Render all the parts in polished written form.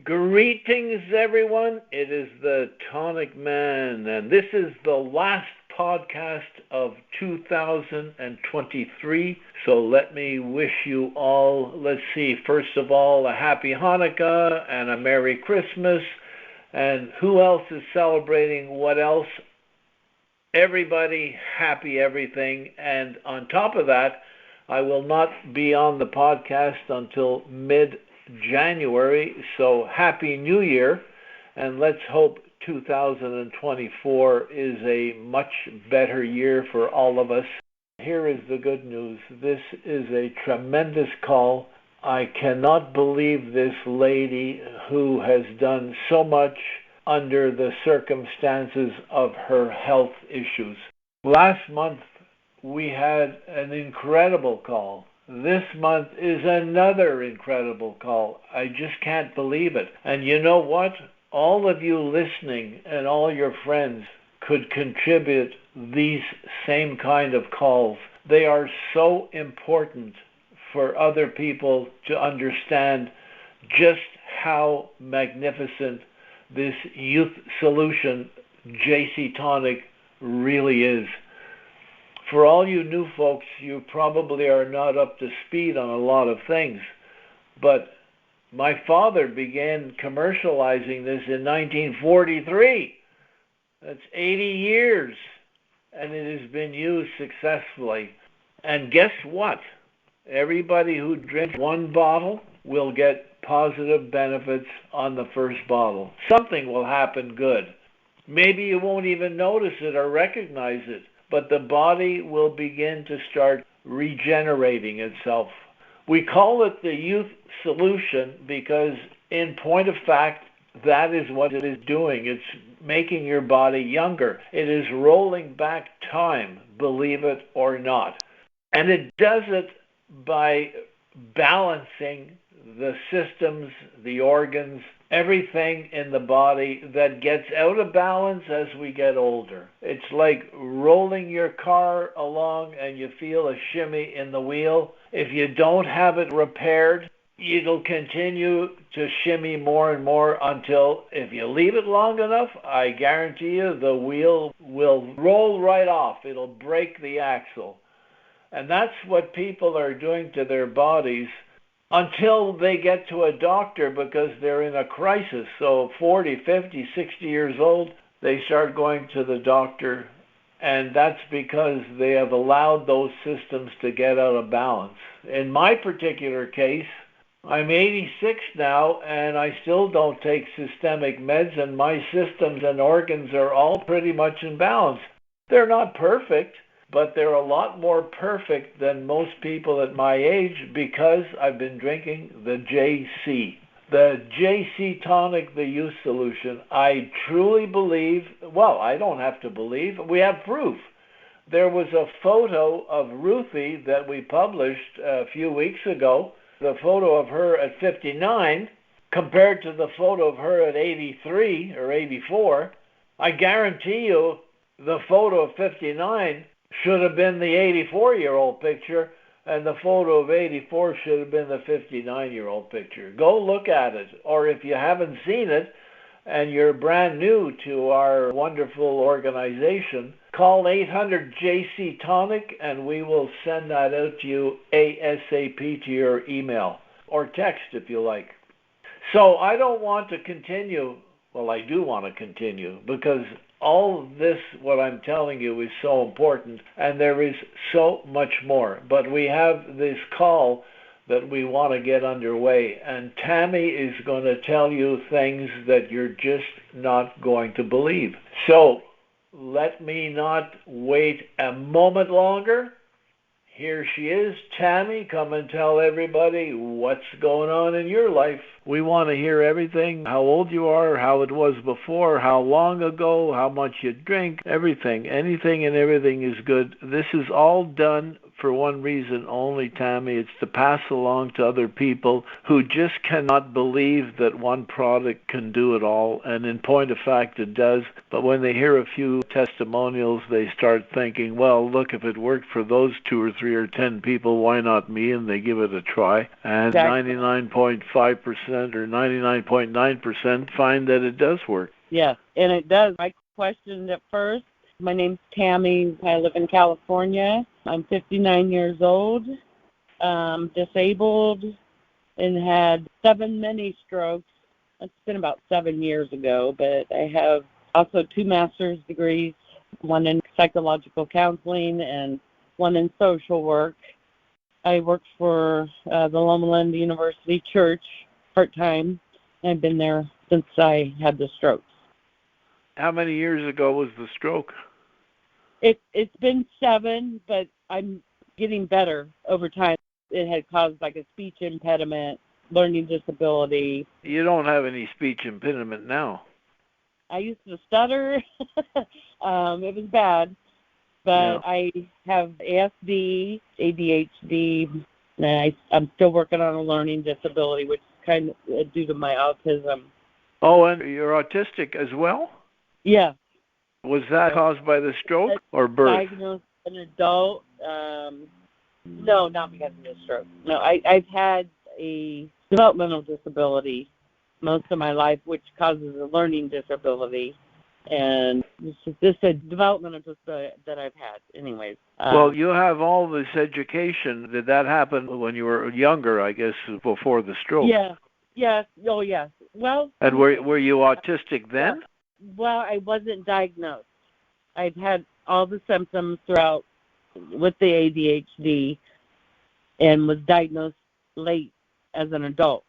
Greetings, everyone. It is the Tonic Man, and this is the last podcast of 2023. So let me wish you all, first of all, a happy Hanukkah and a Merry Christmas. And who else is celebrating what else? Everybody, happy everything. And on top of that, I will not be on the podcast until mid-January, so Happy New Year, and let's hope 2024 is a much better year for all of us. Here is the good news. This is a tremendous call. I cannot believe this lady who has done so much under the circumstances of her health issues. Last month, we had an incredible call. This month is another incredible call. I just can't believe it. And you know what? All of you listening and all your friends could contribute these same kind of calls. They are so important for other people to understand just how magnificent this youth solution, JC Tonic, really is. For all you new folks, you probably are not up to speed on a lot of things, but my father began commercializing this in 1943. That's 80 years, and it has been used successfully. And guess what? Everybody who drinks one bottle will get positive benefits on the first bottle. Something will happen good. Maybe you won't even notice it or recognize it, but the body will begin to start regenerating itself. We call it the youth solution because, in point of fact, that is what it is doing. It's making your body younger. It is rolling back time, believe it or not. And it does it by balancing the systems, the organs, everything in the body that gets out of balance as we get older. It's like rolling your car along and you feel a shimmy in the wheel. If you don't have it repaired, it'll continue to shimmy more and more until, if you leave it long enough, I guarantee you the wheel will roll right off. It'll break the axle. And that's what people are doing to their bodies until they get to a doctor because they're in a crisis. So 40, 50, 60 years old, they start going to the doctor, and that's because they have allowed those systems to get out of balance. In my particular case, I'm 86 now, and I still don't take systemic meds, and my systems and organs are all pretty much in balance. They're not perfect, but they're a lot more perfect than most people at my age because I've been drinking the JC. The JC Tonic, the youth solution. I truly believe, well, I don't have to believe, we have proof. There was a photo of Ruthie that we published a few weeks ago, the photo of her at 59 compared to the photo of her at 83 or 84. I guarantee you the photo of 59 should have been the 84-year-old picture, and the photo of 84 should have been the 59-year-old picture. Go look at it. Or if you haven't seen it and you're brand new to our wonderful organization, call 800-JC Tonic, and we will send that out to you ASAP to your email, or text if you like. So I don't want to continue. Well, I do want to continue because all of this, what I'm telling you, is so important, and there is so much more. But we have this call that we want to get underway, and Tammy is going to tell you things that you're just not going to believe. So let me not wait a moment longer. Here she is. Tammy, come and tell everybody what's going on in your life. We want to hear everything, how old you are, how it was before, how long ago, how much you drink, everything. Anything and everything is good. This is all done for one reason only, Tammy. It's to pass along to other people who just cannot believe that one product can do it all. And in point of fact, it does. But when they hear a few testimonials, they start thinking, well, look, if it worked for those 2 or 3 or 10 people, why not me? And they give it a try. And Exactly. 99.5% or 99.9% find that it does work. Yeah, and it does. I questioned at first. My name's Tammy. I live in California. I'm 59 years old, disabled, and had 7 mini strokes. It's been about 7 years ago, but I have also 2 master's degrees, one in psychological counseling and one in social work. I work for the Loma Linda University Church part-time. I've been there since I had the strokes. How many years ago was the stroke? It's been 7, but I'm getting better over time. It had caused like a speech impediment, learning disability. You don't have any speech impediment now. I used to stutter. It was bad, but Yeah. I have ASD, ADHD, and I'm still working on a learning disability, which is kind of due to my autism. Oh, and you're autistic as well? Yeah. Was that caused by the stroke or birth? Diagnosed an adult. No, not because of the stroke. No, I've had a developmental disability most of my life, which causes a learning disability. And this is a developmental disability that I've had anyways. Well, you have all this education. Did that happen when you were younger, I guess, before the stroke? Yeah. Yes. Oh, yes. Well. And were you autistic then? Well, I wasn't diagnosed. I've had all the symptoms throughout with the ADHD and was diagnosed late as an adult.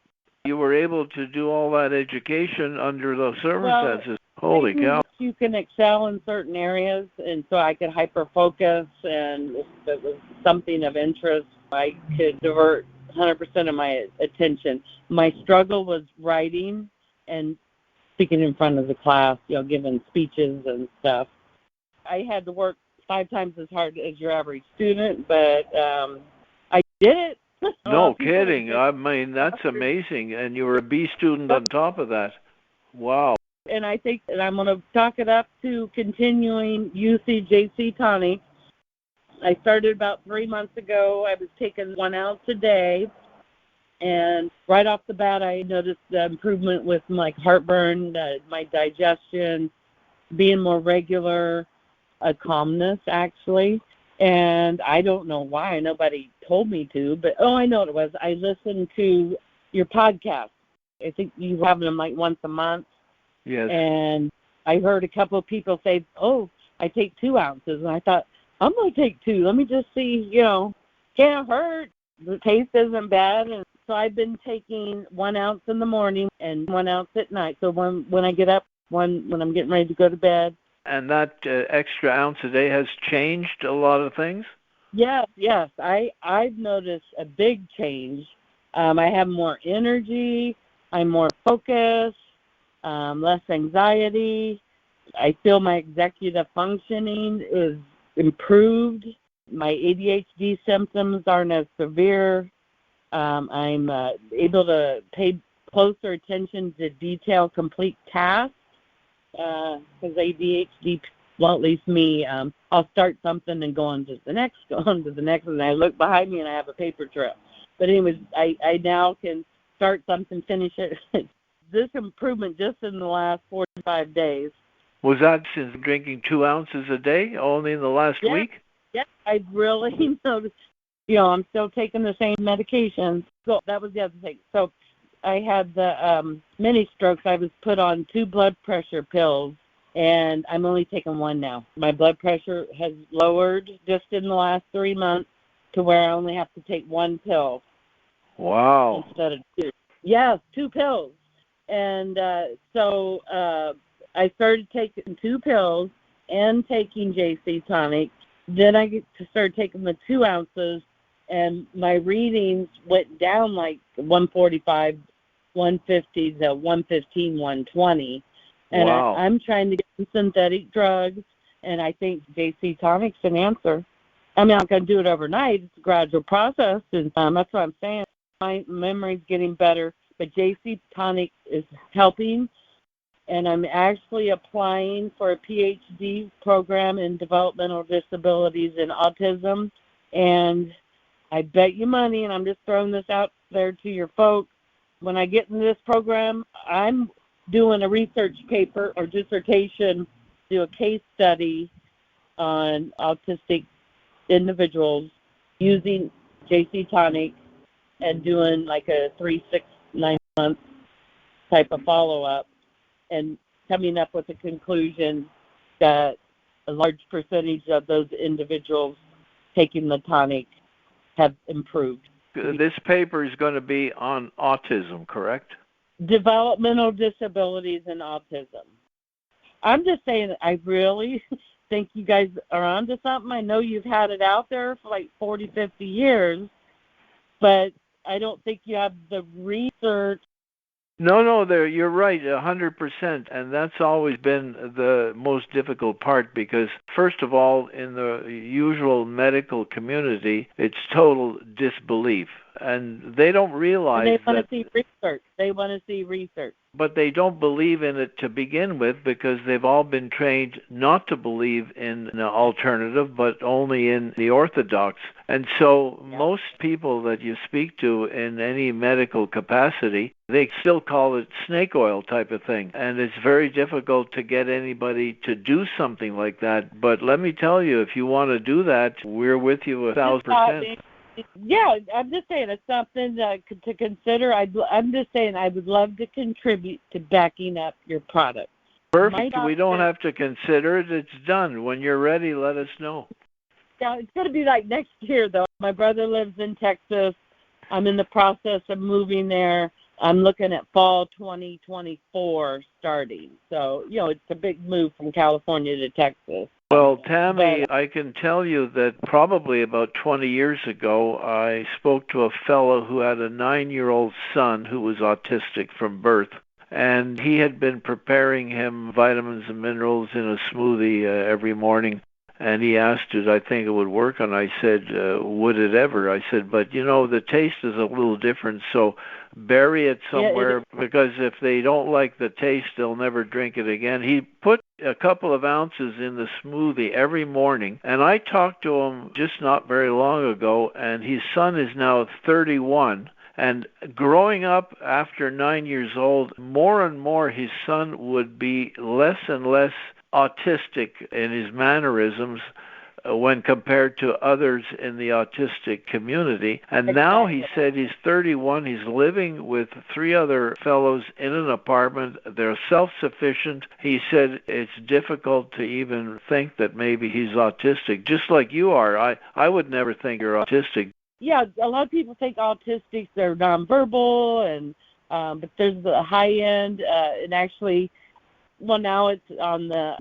You were able to do all that education under those circumstances. Well, Holy cow. You can excel in certain areas, and so I could hyper-focus, and if it was something of interest, I could divert 100% of my attention. My struggle was writing and speaking in front of the class, giving speeches and stuff. I had to work 5 times as hard as your average student, but I did it. No kidding. I mean, that's amazing. And you were a B student on top of that. Wow. And I think that I'm going to chalk it up to continuing using JC Tonic. I started about 3 months ago. I was taking 1 ounce a day. And right off the bat, I noticed the improvement with my heartburn, my digestion, being more regular, a calmness, actually. And I don't know why. Nobody told me to, but, I know what it was. I listened to your podcast. I think you have them like once a month. Yes. And I heard a couple of people say, I take 2 ounces. And I thought, I'm going to take 2. Let me just see, can't hurt. The taste isn't bad. And so I've been taking 1 ounce in the morning and 1 ounce at night. So when I get up, when I'm getting ready to go to bed. And that extra ounce a day has changed a lot of things? Yes. I've noticed a big change. I have more energy. I'm more focused, less anxiety. I feel my executive functioning is improved. My ADHD symptoms aren't as severe. I'm able to pay closer attention to detail, complete tasks. Because ADHD, well, at least me, I'll start something and go on to the next, and I look behind me and I have a paper trail. But anyways, I now can start something, finish it. This improvement just in the last 45 days. Was that since drinking 2 ounces a day, only in the last week? Yeah, I really noticed. I'm still taking the same medications. So that was the other thing. So I had the mini strokes. I was put on 2 blood pressure pills, and I'm only taking 1 now. My blood pressure has lowered just in the last 3 months to where I only have to take 1 pill. Wow. Instead of 2. Yes, 2 pills. And so I started taking 2 pills and taking JC Tonic. Then I started taking the 2 ounces, and my readings went down like 145, 150 to 115, 120. And wow. I'm trying to get synthetic drugs, and I think JC Tonic's an answer. I mean, I'm not going to do it overnight. It's a gradual process, and that's what I'm saying. My memory's getting better, but JC Tonic is helping, and I'm actually applying for a PhD program in developmental disabilities and autism, and I bet you money, and I'm just throwing this out there to your folks, when I get into this program, I'm doing a research paper or dissertation, do a case study on autistic individuals using JC Tonic and doing like a 3, 6, 9 month type of follow-up and coming up with a conclusion that a large percentage of those individuals taking the tonic have improved. This paper is going to be on autism, correct? Developmental disabilities and autism. I'm just saying I really think you guys are onto something. I know you've had it out there for like 40, 50 years, but I don't think you have the research. No, you're right, 100%, and that's always been the most difficult part because, first of all, in the usual medical community, it's total disbelief, and they don't realize and they want to see research. They want to see research. But they don't believe in it to begin with because they've all been trained not to believe in an alternative, but only in the orthodox. And so most people that you speak to in any medical capacity, they still call it snake oil type of thing. And it's very difficult to get anybody to do something like that. But let me tell you, if you want to do that, we're with you 1,000%. Yeah, I'm just saying it's something to consider. I'm just saying I would love to contribute to backing up your product. Perfect. We don't have to consider it. It's done. When you're ready, let us know. Yeah, it's going to be like next year, though. My brother lives in Texas. I'm in the process of moving there. I'm looking at fall 2024 starting. So, it's a big move from California to Texas. Well, Tammy, I can tell you that probably about 20 years ago, I spoke to a fellow who had a 9-year-old son who was autistic from birth. And he had been preparing him vitamins and minerals in a smoothie every morning. And he asked, did I think it would work? And I said, would it ever? I said, but the taste is a little different, so bury it somewhere because if they don't like the taste, they'll never drink it again. He put a couple of ounces in the smoothie every morning, and I talked to him just not very long ago, and his son is now 31. And growing up after 9 years old, more and more his son would be less and less autistic in his mannerisms when compared to others in the autistic community. And now he said he's 31, he's living with 3 other fellows in an apartment, they're self-sufficient. He said it's difficult to even think that maybe he's autistic, just like you are. I would never think you're autistic. Yeah, a lot of people think autistics are nonverbal, and but there's the high end, and actually, now it's on the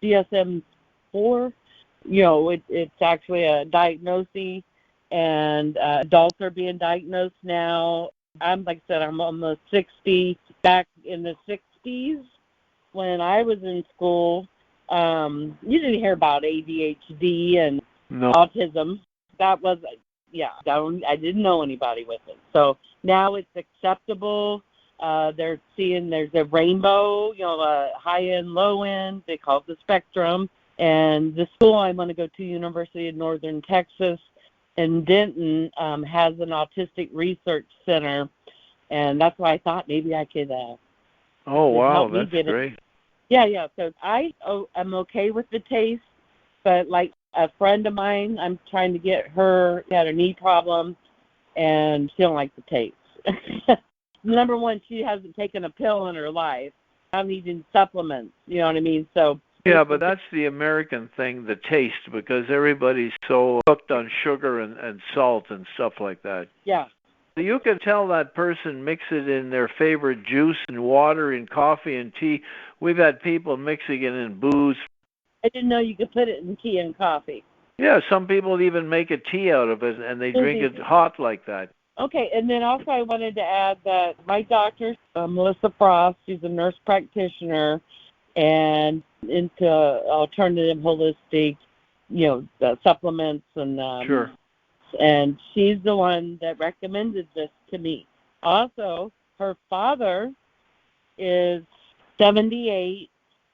DSM-4. It's actually a diagnosis, and adults are being diagnosed now. I'm almost 60. Back in the 60s, when I was in school, you didn't hear about ADHD and autism. That was, I didn't know anybody with it. So now it's acceptable. They're seeing there's a rainbow, a high-end, low-end. They call it the spectrum. And the school I'm going to go to, University of Northern Texas in Denton, has an autistic research center. And that's why I thought maybe I could wow, that's great. Yeah. So I'm okay with the taste, but like a friend of mine, I'm trying to get her, had a knee problem, and she don't like the taste. Number one, she hasn't taken a pill in her life. I'm eating supplements, you know what I mean? So yeah, but that's the American thing, the taste, because everybody's so hooked on sugar and salt and stuff like that. Yeah. You can tell that person mix it in their favorite juice and water and coffee and tea. We've had people mixing it in booze. I didn't know you could put it in tea and coffee. Yeah, some people even make a tea out of it, and they drink it hot like that. Okay, and then also I wanted to add that my doctor, Melissa Frost, she's a nurse practitioner and into alternative holistic the supplements and Sure. And she's the one that recommended this to me. Also, her father is 78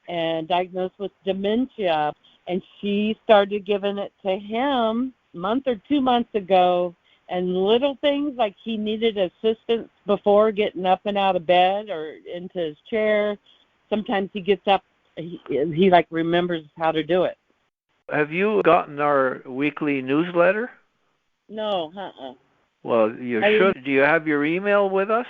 and diagnosed with dementia, and she started giving it to him a month or 2 months ago. And little things like he needed assistance before getting up and out of bed or into his chair. Sometimes he gets up, he like remembers how to do it. Have you gotten our weekly newsletter? No, Well, you should. Do you have your email with us?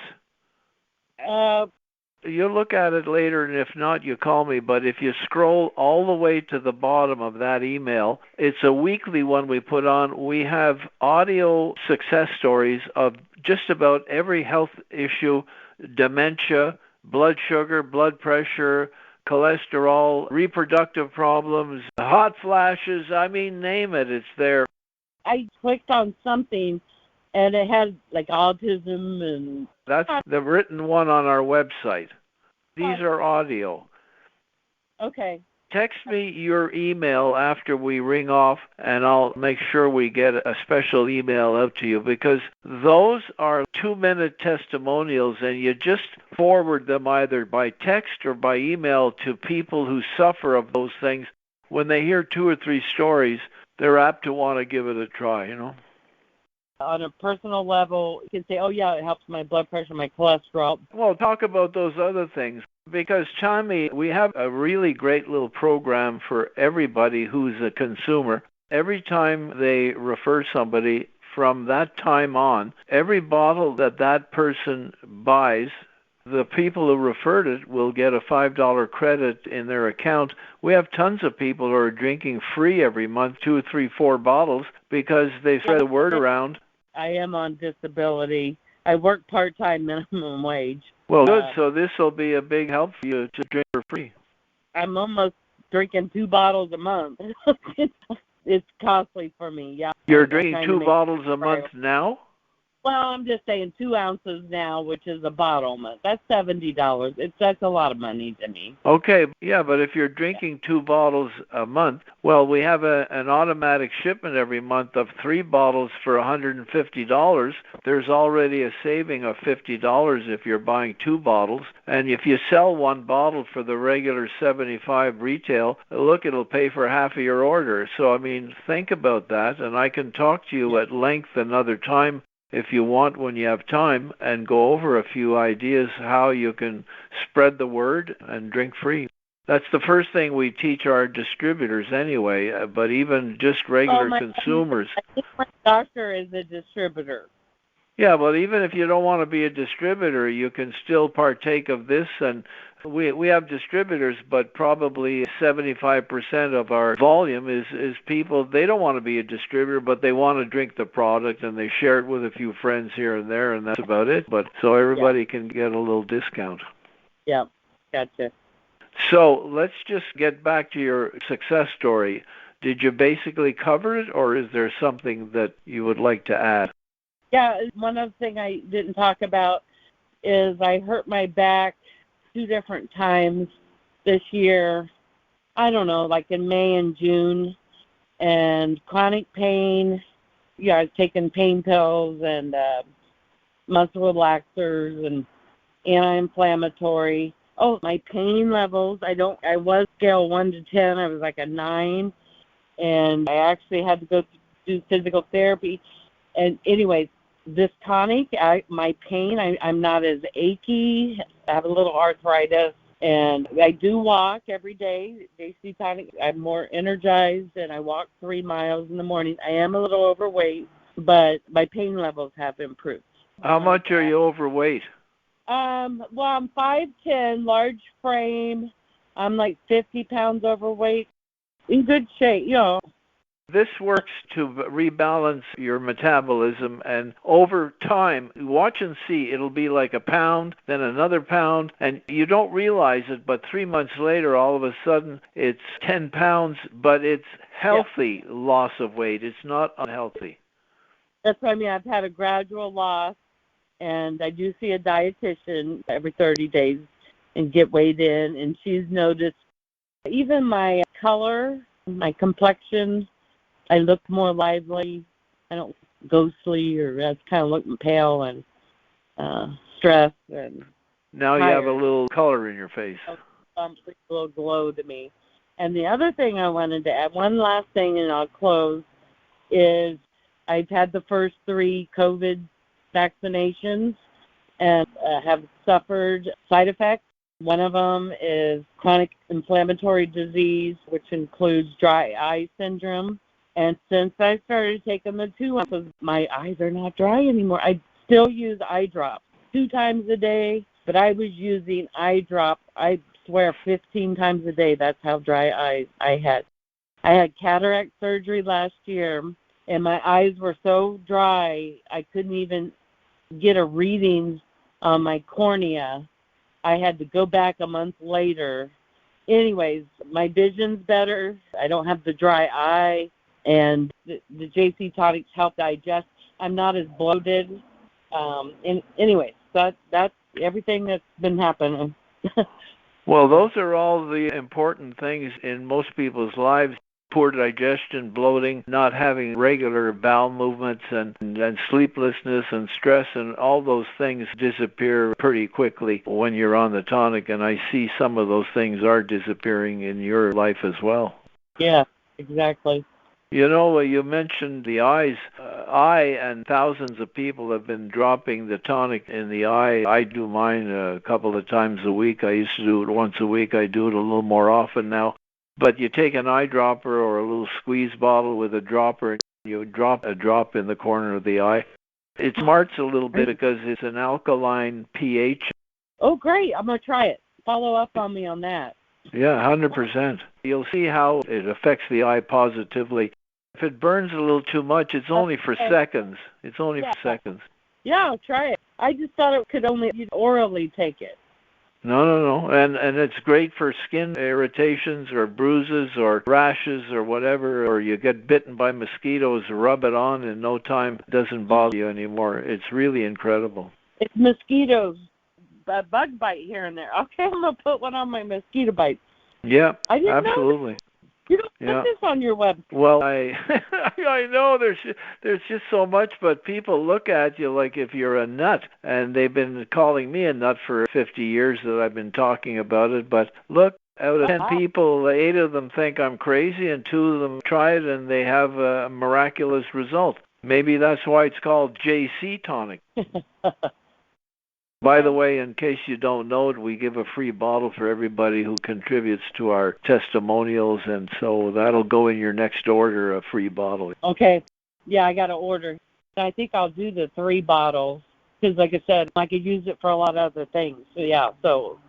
You'll look at it later, and if not, you call me. But if you scroll all the way to the bottom of that email, it's a weekly one we put on. We have audio success stories of just about every health issue, dementia, blood sugar, blood pressure, cholesterol, reproductive problems, hot flashes. I mean, name it, it's there. I clicked on something, and it had like autism and... That's the written one on our website. These are audio. Okay. Text me your email after we ring off, and I'll make sure we get a special email out to you, because those are 2-minute testimonials, and you just forward them either by text or by email to people who suffer of those things. When they hear 2 or 3 stories, they're apt to want to give it a try, On a personal level, you can say, oh, yeah, it helps my blood pressure, my cholesterol. Well, talk about those other things. Because, Tammy, we have a really great little program for everybody who's a consumer. Every time they refer somebody, from that time on, every bottle that person buys, the people who referred it will get a $5 credit in their account. We have tons of people who are drinking free every month, 2, 3, 4 bottles, because they spread the word around. I am on disability. I work part-time minimum wage. Well, good. So this will be a big help for you to drink for free. I'm almost drinking 2 bottles a month. It's costly for me, yeah. You're drinking 2 bottles a month now? Well, I'm just saying 2 ounces now, which is a bottle a month. That's $70. That's a lot of money to me. Okay, yeah, but if you're drinking 2 bottles a month, well, we have an automatic shipment every month of 3 bottles for $150. There's already a saving of $50 if you're buying 2 bottles. And if you sell 1 bottle for the regular $75 retail, look, it'll pay for half of your order. So, I mean, think about that, and I can talk to you at length another time if you want, when you have time, and go over a few ideas how you can spread the word and drink free. That's the first thing we teach our distributors anyway, but even just regular consumers. I think my doctor is a distributor. Yeah, but even if you don't want to be a distributor, you can still partake of this. And we have distributors, but probably 75% of our volume is people, they don't want to be a distributor, but they want to drink the product, and they share it with a few friends here and there, and that's about it. But so everybody can get a little discount. Yeah, gotcha. So let's just get back to your success story. Did you basically cover it, or is there something that you would like to add? Yeah, one other thing I didn't talk about is I hurt my back 2 different times this year. I don't know, like in May and June, and chronic pain. Yeah, I was taking pain pills and muscle relaxers and anti-inflammatory. Oh, my pain levels, I was scale 1 to 10. I was like a 9, and I actually had to go do physical therapy. And anyways, this tonic, my pain, I'm not as achy. I have a little arthritis, and I do walk every day. JC Tonic, I'm more energized, and I walk 3 miles in the morning. I am a little overweight, but my pain levels have improved. How much are you overweight? Well, I'm 5'10", large frame. I'm like 50 pounds overweight. In good shape, This works to rebalance your metabolism, and over time, watch and see, it'll be like a pound, then another pound, and you don't realize it, but 3 months later, all of a sudden, it's 10 pounds, but it's healthy loss of weight. It's not unhealthy. That's what I mean. I've had a gradual loss, and I do see a dietitian every 30 days and get weighed in, and she's noticed even my color, my complexion, I look more lively. I don't look ghostly or I kind of look pale and stressed and now tired. You have a little color in your face. A little glow to me. And the other thing I wanted to add, one last thing, and I'll close, is I've had the first 3 COVID vaccinations and have suffered side effects. One of them is chronic inflammatory disease, which includes dry eye syndrome. And since I started taking the 2 ounces, my eyes are not dry anymore. I still use eye drops 2 times a day, but I was using eye drop, I swear, 15 times a day. That's how dry eyes I had. I had cataract surgery last year, and my eyes were so dry I couldn't even get a reading on my cornea. I had to go back a month later. Anyways, my vision's better. I don't have the dry eye, and the JC Tonics help digest. I'm not as bloated. Anyways, that's everything that's been happening. Well, those are all the important things in most people's lives. Poor digestion, bloating, not having regular bowel movements, and sleeplessness and stress, and all those things disappear pretty quickly when you're on the tonic, and I see some of those things are disappearing in your life as well. Yeah, exactly. You know, you mentioned the eyes. I and thousands of people have been dropping the tonic in the eye. I do mine a couple of times a week. I used to do it once a week. I do it a little more often now. But you take an eyedropper or a little squeeze bottle with a dropper, and you drop a drop in the corner of the eye. It smarts a little bit because it's an alkaline pH. Oh, great. I'm going to try it. Follow up on me on that. Yeah, 100%. You'll see how it affects the eye positively. If it burns a little too much, it's only for seconds. It's only for seconds. Yeah, I'll try it. I just thought it could only orally take it. No. And it's great for skin irritations or bruises or rashes or whatever, or you get bitten by mosquitoes, rub it on in no time. It doesn't bother you anymore. It's really incredible. It's mosquitoes, a bug bite here and there. Okay, I'm going to put one on my mosquito bites. Yeah, I didn't absolutely. Know you don't put this on your website. Well, I know there's just so much, but people look at you like if you're a nut, and they've been calling me a nut for 50 years that I've been talking about it. But look, out of 10 people, 8 of them think I'm crazy, and 2 of them try it, and they have a miraculous result. Maybe that's why it's called JC Tonic. By the way, in case you don't know it, we give a free bottle for everybody who contributes to our testimonials, and so that'll go in your next order, a free bottle. Okay. Yeah, I got to order. I think I'll do the 3 bottles because, like I said, I could use it for a lot of other things. So, yeah, so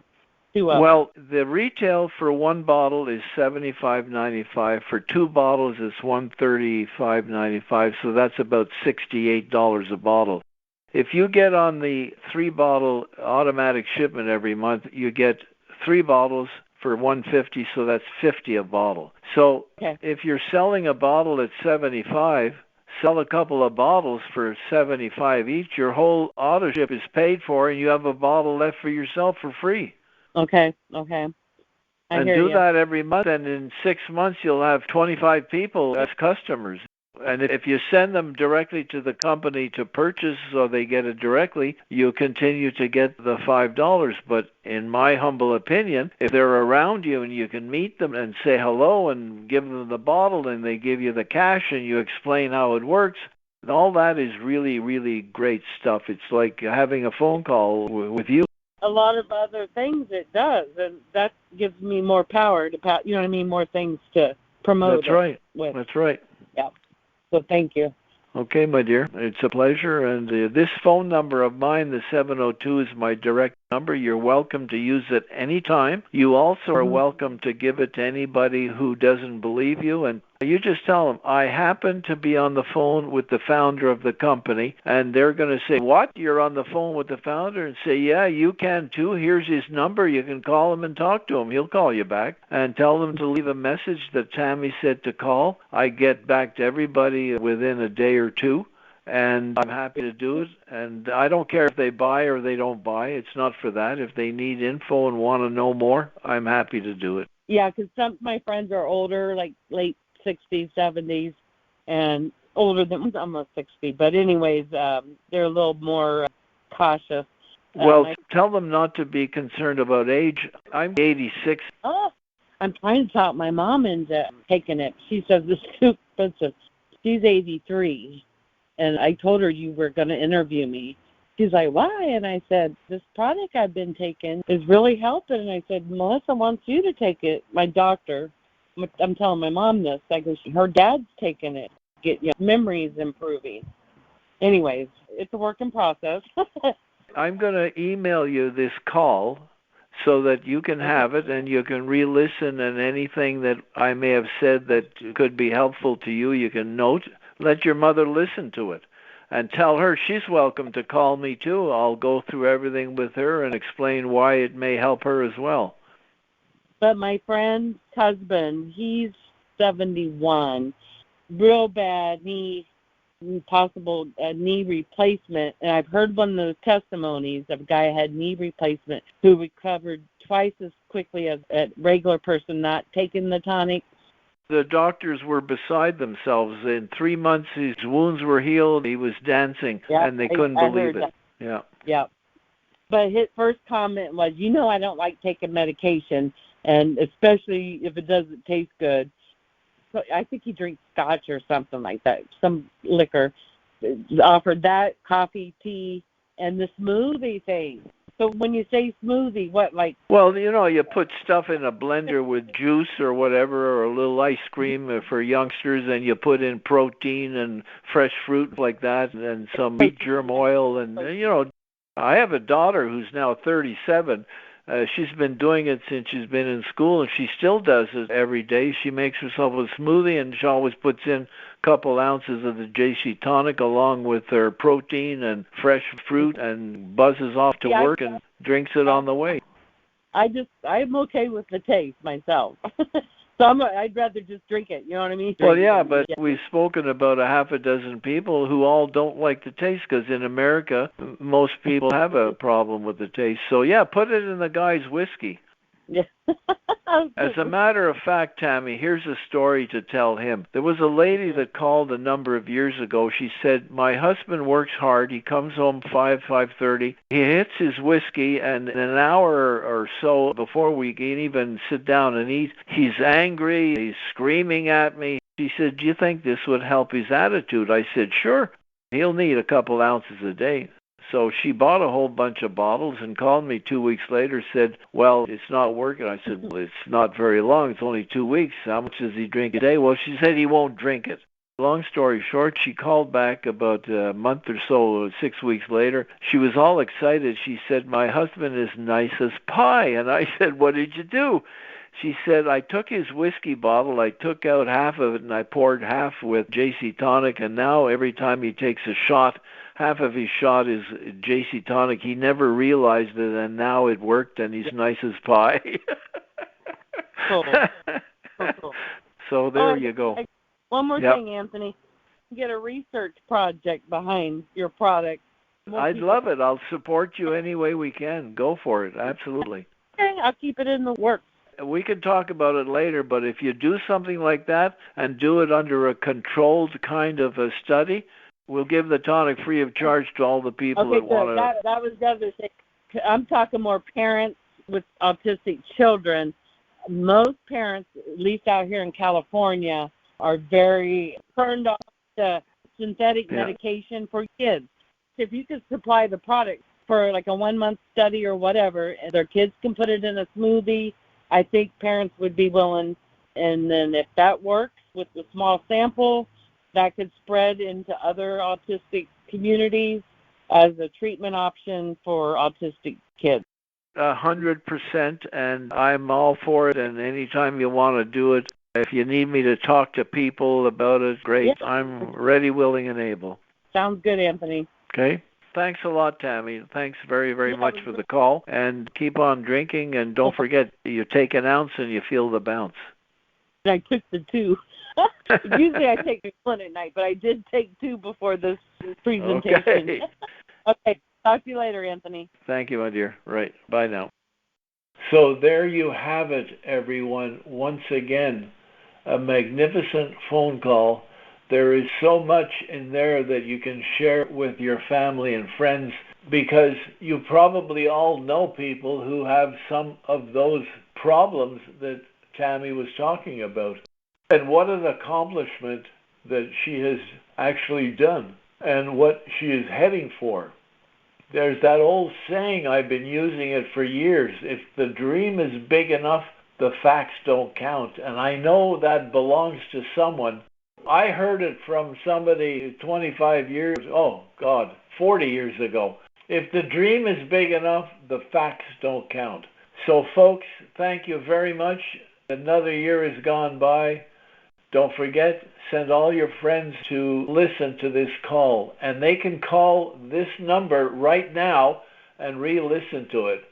2 of them. Well, the retail for 1 bottle is $75.95. For 2 bottles, it's $135.95, so that's about $68 a bottle. If you get on the 3-bottle automatic shipment every month, you get 3 bottles for $150, so that's $50 a bottle. So If you're selling a bottle at $75, sell a couple of bottles for $75 each. Your whole auto ship is paid for, and you have a bottle left for yourself for free. Okay. And do that every month, and in 6 months you'll have 25 people as customers. And if you send them directly to the company to purchase so they get it directly, you continue to get the $5. But in my humble opinion, if they're around you and you can meet them and say hello and give them the bottle and they give you the cash and you explain how it works, all that is really, really great stuff. It's like having a phone call with you. A lot of other things it does, and that gives me more power to, more things to promote. That's right. With. That's right. Yeah. So thank you. Okay, my dear. It's a pleasure. And this phone number of mine, the 702, is my direct number. You're welcome to use it anytime. You also are welcome to give it to anybody who doesn't believe you. And you just tell them, I happen to be on the phone with the founder of the company. And they're going to say, what? You're on the phone with the founder? And say, yeah, you can too. Here's his number. You can call him and talk to him. He'll call you back. And tell them to leave a message that Tammy said to call. I get back to everybody within a day or 2. And I'm happy to do it. And I don't care if they buy or they don't buy. It's not for that. If they need info and want to know more, I'm happy to do it. Yeah, because some of my friends are older, like late 60s, 70s, and older than almost 60. But anyways, they're a little more cautious. Well, tell them not to be concerned about age. I'm 86. Oh, I'm trying to talk my mom into taking it. She says it's too expensive. She's 83, and I told her you were going to interview me. She's like, why? And I said, this product I've been taking is really helping. And I said, Melissa wants you to take it. My doctor, I'm telling my mom this. I go, her dad's taking it. Get memories improving. Anyways, it's a work in process. I'm going to email you this call so that you can have it and you can re-listen, and anything that I may have said that could be helpful to you, you can note. Let your mother listen to it and tell her she's welcome to call me too. I'll go through everything with her and explain why it may help her as well. But my friend's husband, he's 71, real bad possible knee replacement, and I've heard one of those testimonies of a guy who had knee replacement who recovered twice as quickly as a regular person not taking the tonic. The doctors were beside themselves. In 3 months, his wounds were healed. He was dancing, and they couldn't believe it. Yeah. Yeah. But his first comment was, I don't like taking medication, and especially if it doesn't taste good. So I think he drinks scotch or something like that, some liquor. Offered that, coffee, tea, and the smoothie thing. So when you say smoothie, what, like? Well, you put stuff in a blender with juice or whatever, or a little ice cream for youngsters, and you put in protein and fresh fruit like that, and some wheat germ oil. And, I have a daughter who's now 37. She's been doing it since she's been in school, and she still does it every day. She makes herself a smoothie, and she always puts in a couple ounces of the JC Tonic along with her protein and fresh fruit, and buzzes off to work and drinks it on the way. I'm okay with the taste myself. So I'd rather just drink it, you know what I mean? Well, yeah, but we've spoken about a half a dozen people who all don't like the taste, because in America, most people have a problem with the taste. So, yeah, put it in the guy's whiskey. Yeah. As a matter of fact, Tammy, here's a story to tell him. There was a lady that called a number of years ago. She said, my husband works hard. He comes home 5:30. He hits his whiskey, and in an hour or so before we can even sit down and eat, he's angry. He's screaming at me. She said, do you think this would help his attitude? I said, sure. He'll need a couple ounces a day. So she bought a whole bunch of bottles and called me 2 weeks later, said, well, it's not working. I said, well, it's not very long. It's only 2 weeks. How much does he drink a day? Well, she said he won't drink it. Long story short, she called back about a month or so, 6 weeks later. She was all excited. She said, my husband is nice as pie. And I said, what did you do? She said, I took his whiskey bottle, I took out half of it, and I poured half with JC Tonic, and now every time he takes a shot, half of his shot is JC Tonic. He never realized it, and now it worked, and he's nice as pie. Cool. So there you go. One more thing, Anthony. Get a research project behind your product. I'd love it. I'll support you any way we can. Go for it. Absolutely. Okay, I'll keep it in the works. We can talk about it later, but if you do something like that and do it under a controlled kind of a study, we'll give the tonic free of charge to all the people that want to. That was the other thing. I'm talking more parents with autistic children. Most parents, at least out here in California, are very turned off to synthetic medication for kids. If you could supply the product for like a 1 month study or whatever, and their kids can put it in a smoothie, I think parents would be willing. And then if that works with the small sample, that could spread into other autistic communities as a treatment option for autistic kids. 100%, and I'm all for it, and anytime you want to do it, if you need me to talk to people about it, great. Yeah. I'm ready, willing, and able. Sounds good, Anthony. Okay. Thanks a lot, Tammy. Thanks very, very much for the call. And keep on drinking, and don't forget, you take an ounce and you feel the bounce. I took the 2. Usually I take 1 at night, but I did take 2 before this presentation. Okay. Talk to you later, Anthony. Thank you, my dear. Right. Bye now. So there you have it, everyone. Once again, a magnificent phone call There is so much in there that you can share with your family and friends, because you probably all know people who have some of those problems that Tammy was talking about. And what an accomplishment that she has actually done and what she is heading for. There's that old saying, I've been using it for years, if the dream is big enough, the facts don't count. And I know that belongs to someone. I heard it from somebody 25 years, 40 years ago. If the dream is big enough, the facts don't count. So folks, thank you very much. Another year has gone by. Don't forget, send all your friends to listen to this call. And they can call this number right now and re-listen to it.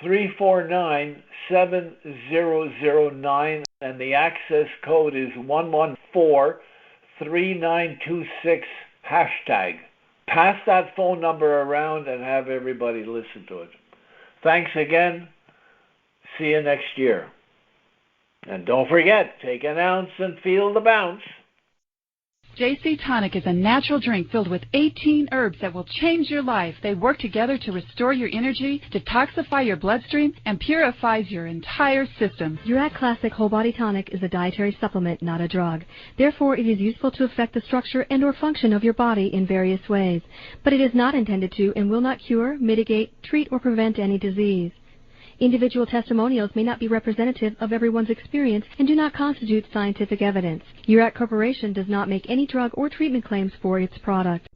562-349-7009. And the access code is 114-3926 #. Pass that phone number around and have everybody listen to it. Thanks again. See you next year. And don't forget, take an ounce and feel the bounce. JC Tonic is a natural drink filled with 18 herbs that will change your life. They work together to restore your energy, detoxify your bloodstream, and purifies your entire system. Uric Classic Whole Body Tonic is a dietary supplement, not a drug. Therefore, it is useful to affect the structure and or function of your body in various ways. But it is not intended to and will not cure, mitigate, treat, or prevent any disease. Individual testimonials may not be representative of everyone's experience and do not constitute scientific evidence. Uric Corporation does not make any drug or treatment claims for its product.